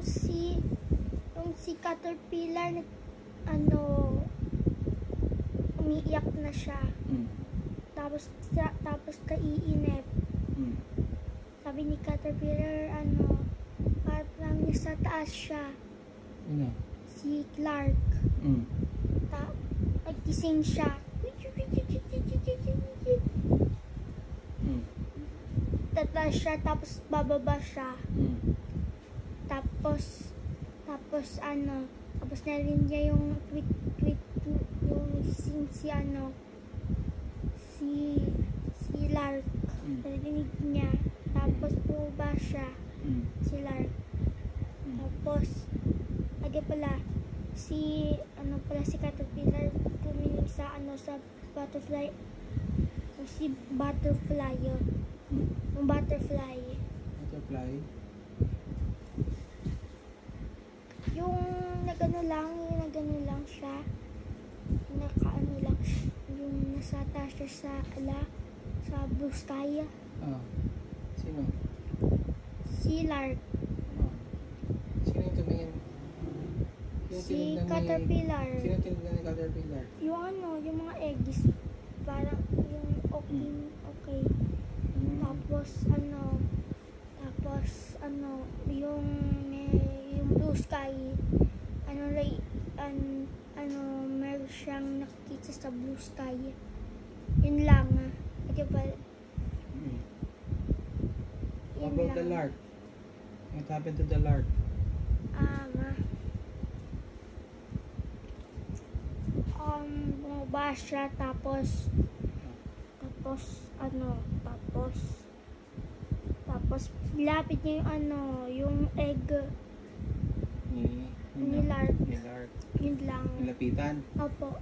si caterpillar umiiyak na siya. Tapos kaiinip. Sabi ni caterpillar parang nasa taas siya. Si Clark. Nagkising siya. Tataas siya, tapos bababa siya. Tapos narinig niya yung tweet yung si Lark. Narinig niya. Tapos bumaba siya. Si Lark. Tapos si caterpillar tumingin sa butterfly. Si butterfly yun. Yung butterfly. Yung nagano lang siya. Yung nasa taas siya sa blue sky. Sino? Si Lark. Sino yung tumingin? Si caterpillar. Sino tinignan ni caterpillar? Yung mga eggs. Parang yung okay. Tapos yung blue sky, meron siyang nakikita sa blue sky. Yun lang. What about the lark? What happened to the lark? Bumaba siya, tapos lapit niya yung egg ni Lark. Ni lark. Yun lang. Nilapitan. Opo.